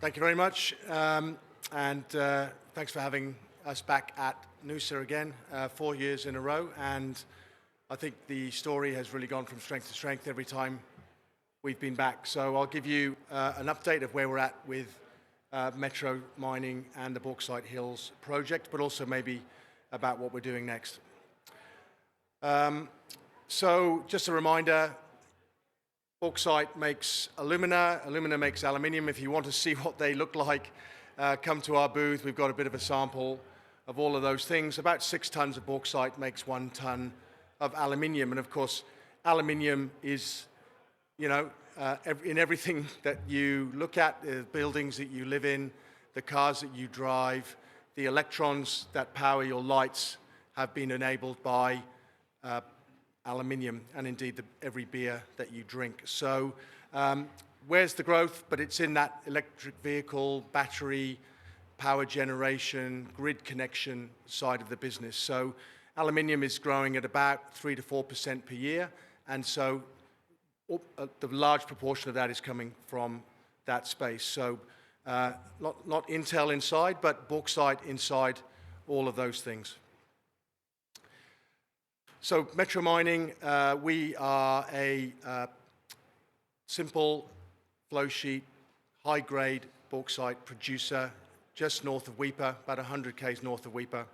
Thank you very much, and thanks for having us back at Noosa again, 4 years in a row. And I think the story has really gone from strength to strength every time we've been back. So I'll give you an update of where we're at with Metro Mining and the Bauxite Hills project, but also maybe about what we're doing next. So just a reminder, bauxite makes alumina, alumina makes aluminium. If you want to see what they look like, come to our booth. We've got a bit of a sample of all of those things. About 6 tons of bauxite makes 1 ton of aluminium. And of course, aluminium is, in everything that you look at, the buildings that you live in, the cars that you drive, the electrons that power your lights have been enabled by aluminium, and indeed every beer that you drink. So where's the growth? But it's in that electric vehicle, battery, power generation, grid connection side of the business. So aluminium is growing at about 3 to 4% per year, and so the large proportion of that is coming from that space. So not Intel inside, but bauxite inside all of those things. So Metro Mining, we are a simple flow sheet, high-grade bauxite producer just north of Weipa, about 100 k's north of Weipa.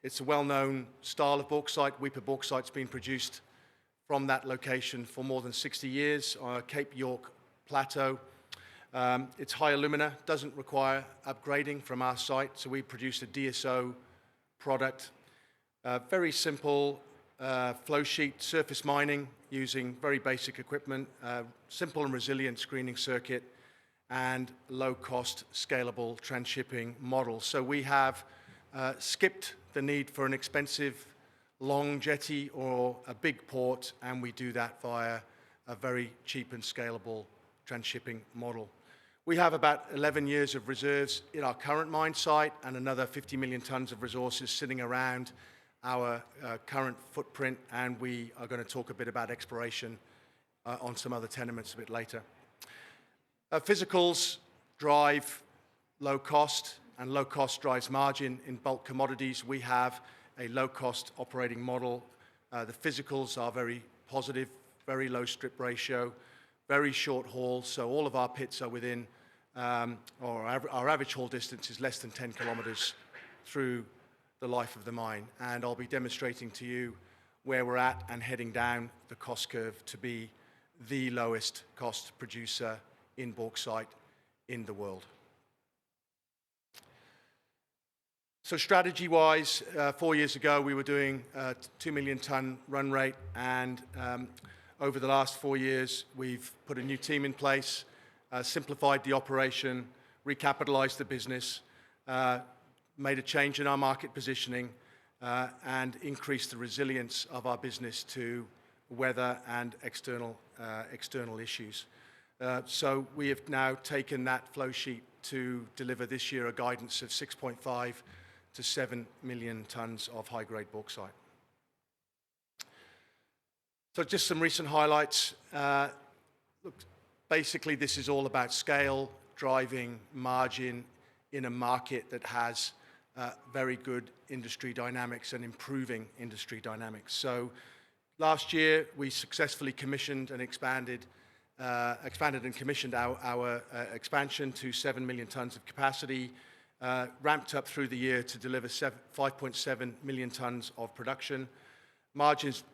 It's a well-known style of bauxite. Weipa bauxite's been produced from that location for more than 60 years on Cape York Plateau. It's high alumina, doesn't require upgrading from our site, so we produce a DSO product. Very simple flow sheet, surface mining using very basic equipment, simple and resilient screening circuit, and low-cost, scalable transshipping model. So we have skipped the need for an expensive long jetty or a big port, and we do that via a very cheap and scalable transshipping model. We have about 11 years of reserves in our current mine site and another 50 million tons of resources sitting around our current footprint, and we are going to talk a bit about exploration on some other tenements a bit later. Physicals drive low cost, and low cost drives margin in bulk commodities. We have a low-cost operating model. The physicals are very positive, very low strip ratio, very short haul, so all of our pits are within, or our average haul distance is less than 10 kilometers through the life of the mine. And I'll be demonstrating to you where we're at and heading down the cost curve to be the lowest cost producer in bauxite in the world. So strategy-wise, 4 years ago, we were doing a 2 million ton run rate, and over the last 4 years, we've put a new team in place, simplified the operation, recapitalized the business, made a change in our market positioning, and increased the resilience of our business to weather and external issues. So we have now taken that flow sheet to deliver this year a guidance of 6.5 to 7 million tons of high-grade bauxite. So just some recent highlights. Look, basically this is all about scale, driving margin in a market that has very good industry dynamics and improving industry dynamics. So last year we successfully commissioned and expanded and commissioned our expansion to 7 million tons of capacity, ramped up through the year to deliver 5.7 million tons of production. Margins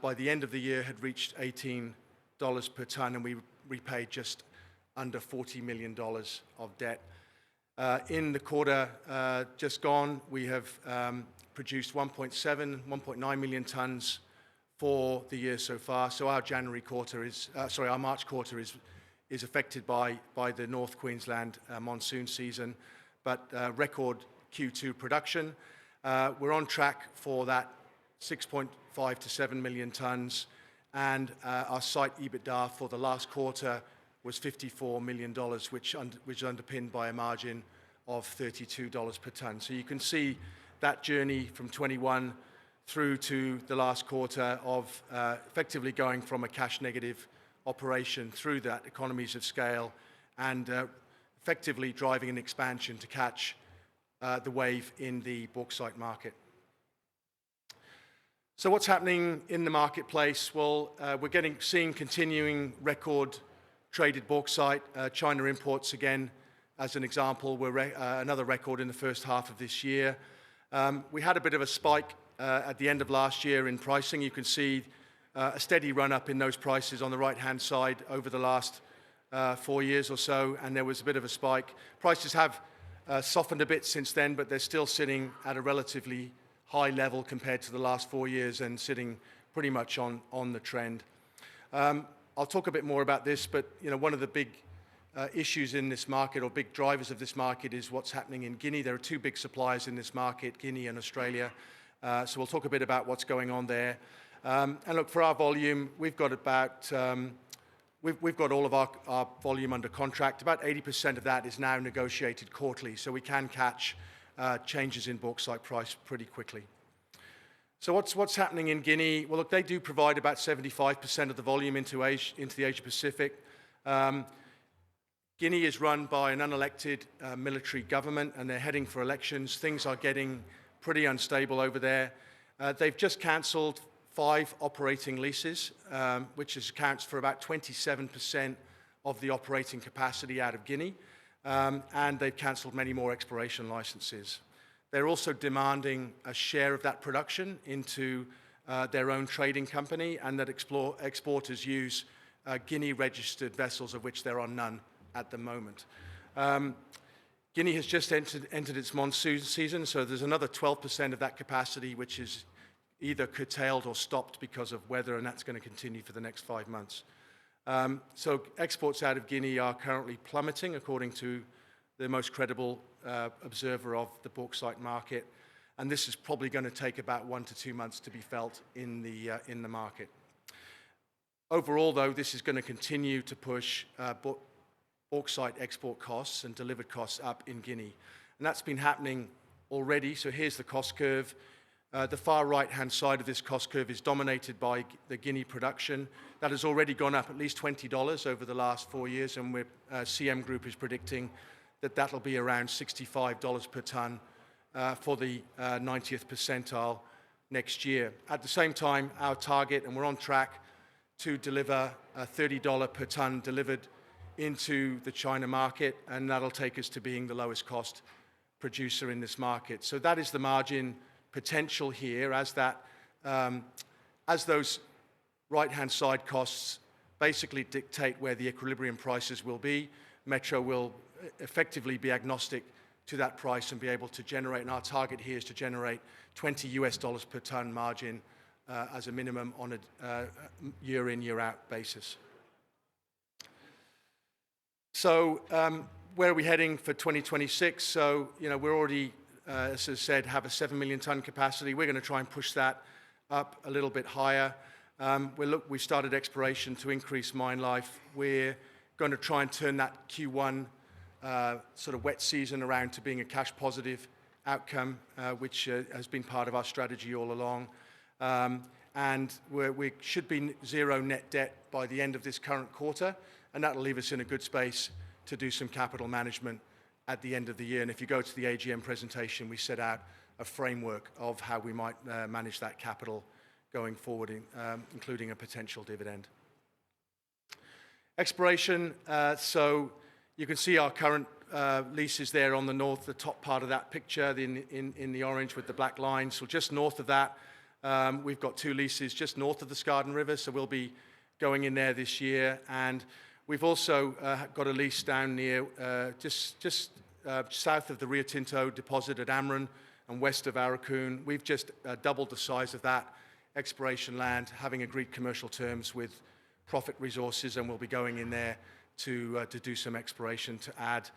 by the end of the year had reached $18 per ton, and we repaid just under $40 million of debt. In the quarter just gone, we have produced 1.9 million tons for the year so far. So our our March quarter is affected by the North Queensland monsoon season, but record Q2 production. We're on track for that 6.5 to 7 million tons, and our site EBITDA for the last quarter was $54 million, which is underpinned by a margin of $32 per ton. So you can see that journey from 21 through to the last quarter of effectively going from a cash negative operation through that economies of scale and effectively driving an expansion to catch the wave in the bauxite market. So what's happening in the marketplace? Well, we're seeing continuing record traded bauxite. China imports, again, as an example, were another record in the first half of this year. We had a bit of a spike at the end of last year in pricing. You can see a steady run up in those prices on the right-hand side over the last 4 years or so, and there was a bit of a spike. Prices have softened a bit since then, but they're still sitting at a relatively high level compared to the last 4 years and sitting pretty much on the trend. I'll talk a bit more about this, but one of the big issues in this market, or big drivers of this market, is what's happening in Guinea. There are two big suppliers in this market, Guinea and Australia. So we'll talk a bit about what's going on there. And look, for our volume, we've got about we've got all of our volume under contract. About 80% of that is now negotiated quarterly, so we can catch changes in bauxite price pretty quickly. So what's happening in Guinea? Well, look, they do provide about 75% of the volume into the Asia Pacific. Guinea is run by an unelected military government, and they're heading for elections. Things are getting pretty unstable over there. They've just cancelled 5 operating leases, which accounts for about 27% of the operating capacity out of Guinea, and they've cancelled many more exploration licenses. They're also demanding a share of that production into their own trading company, and that exporters use Guinea-registered vessels, of which there are none at the moment. Guinea has just entered its monsoon season, so there's another 12% of that capacity which is either curtailed or stopped because of weather, and that's going to continue for the next 5 months. So exports out of Guinea are currently plummeting, according to the most credible observer of the bauxite market, and this is probably going to take about 1 to 2 months to be felt in the market. Overall, though, this is going to continue to push bauxite export costs and delivered costs up in Guinea, and that's been happening already. So here's the cost curve. The far right-hand side of this cost curve is dominated by the Guinea production. That has already gone up at least $20 over the last 4 years, and CM Group is predicting that that'll be around $65 per tonne for the 90th percentile next year. At the same time, our target, and we're on track to deliver $30 per tonne delivered into the China market, and that'll take us to being the lowest cost producer in this market. So that is the margin potential here, as those right-hand side costs basically dictate where the equilibrium prices will be. Metro will effectively be agnostic to that price and be able to generate, and our target here is to generate $20 per tonne margin as a minimum on a year in, year out basis. So where are we heading for 2026? So, we're already, as I said, have a 7 million tonne capacity. We're going to try and push that up a little bit higher. We've started exploration to increase mine life. We're going to try and turn that Q1 sort of wet season around to being a cash positive outcome, which has been part of our strategy all along. And we should be zero net debt by the end of this current quarter, and that'll leave us in a good space to do some capital management at the end of the year. And if you go to the AGM presentation, we set out a framework of how we might manage that capital going forward, including a potential dividend. Exploration, so you can see our current leases there on the north, the top part of that picture in the orange with the black line. So just north of that, we've got 2 leases just north of the Skardon River, so we'll be going in there this year. And we've also got a lease down near just south of the Rio Tinto deposit at Amrun and west of Aurukun. We've just doubled the size of that exploration land, having agreed commercial terms with Profit Resources, and we'll be going in there to do some exploration to add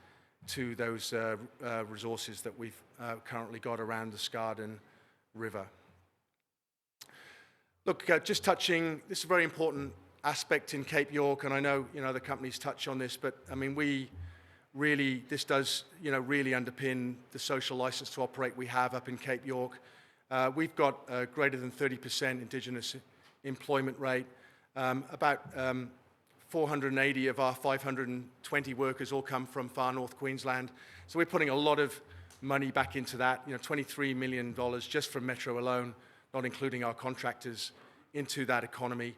to those resources that we've currently got around the Skardon River. Look, just touching, this is a very important aspect in Cape York, and I know the companies touch on this, but I mean this does really underpin the social license to operate we have up in Cape York. We've got a greater than 30% Indigenous employment rate. About 480 of our 520 workers all come from far north Queensland. So we're putting a lot of money back into that, $23 million just from Metro alone, not including our contractors, into that economy.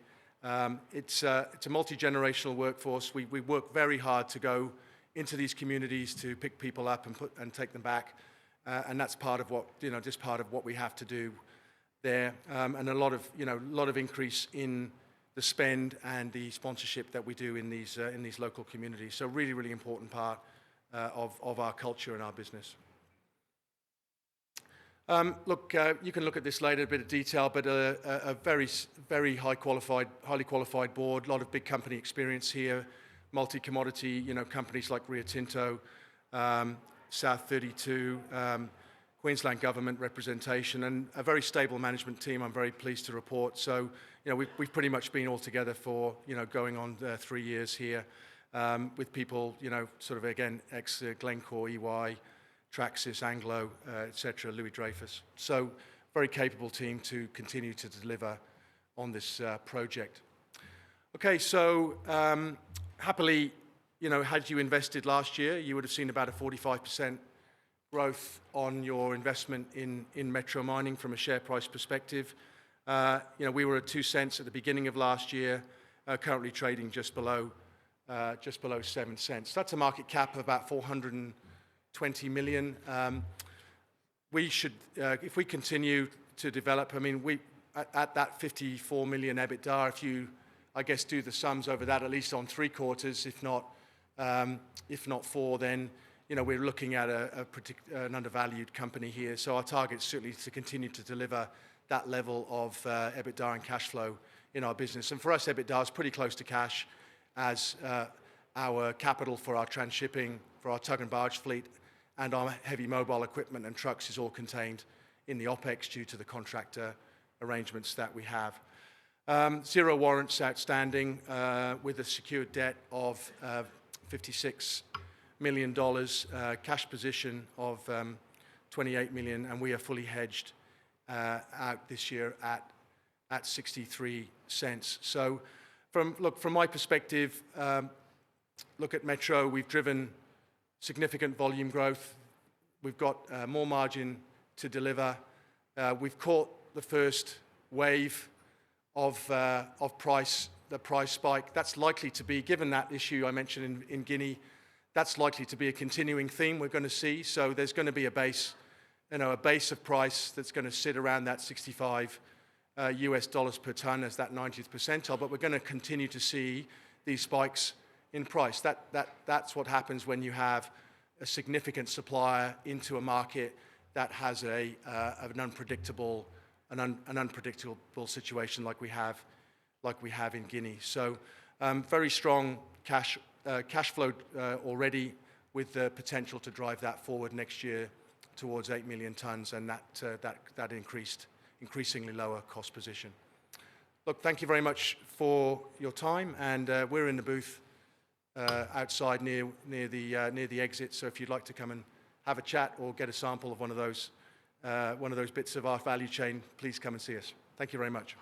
It's a multi-generational workforce. We work very hard to go into these communities to pick people up and take them back. And that's part of what, just part of what we have to do there. And a lot of increase in the spend and the sponsorship that we do in these local communities. So really, really important part of our culture and our business. Look, you can look at this later, a bit of detail, but a very highly qualified board, a lot of big company experience here, multi-commodity, companies like Rio Tinto, South 32, Queensland government representation, and a very stable management team, I'm very pleased to report. So, we've pretty much been all together for, going on 3 years here, with people, sort of, again, ex-Glencore, EY, Traxys, Anglo, etc., Louis Dreyfus. So, very capable team to continue to deliver on this project. Okay, so happily, had you invested last year, you would have seen about a 45% growth on your investment in Metro Mining from a share price perspective. We were at 2 cents at the beginning of last year, currently trading just below 7 cents. That's a market cap of about 420 million. We should, if we continue to develop, at that 54 million EBITDA, if you, I guess, do the sums over that, at least on 3 quarters, if not 4, then we're looking at an undervalued company here. So our target is certainly to continue to deliver that level of EBITDA and cash flow in our business. And for us, EBITDA is pretty close to cash, as our capital for our transshipping, for our tug and barge fleet, and our heavy mobile equipment and trucks is all contained in the OPEX due to the contractor arrangements that we have. 0 warrants outstanding, with a secured debt of $56 million, cash position of 28 million, and we are fully hedged out this year at 63 cents. So from my perspective, look at Metro, we've driven significant volume growth. We've got more margin to deliver. We've caught the first wave of the price spike. That's likely to be, given that issue I mentioned in Guinea, that's likely to be a continuing theme we're going to see. So there's going to be a base of price that's going to sit around that $65 US per ton as that 90th percentile. But we're going to continue to see these spikes in price. That's what happens when you have a significant supplier into a market that has an unpredictable situation like we have in Guinea. So very strong cash flow already, with the potential to drive that forward next year towards 8 million tons, and that increasingly lower cost position. Look, thank you very much for your time, and we're in the booth outside near the exit. So if you'd like to come and have a chat or get a sample of one of those bits of our value chain, please come and see us. Thank you very much.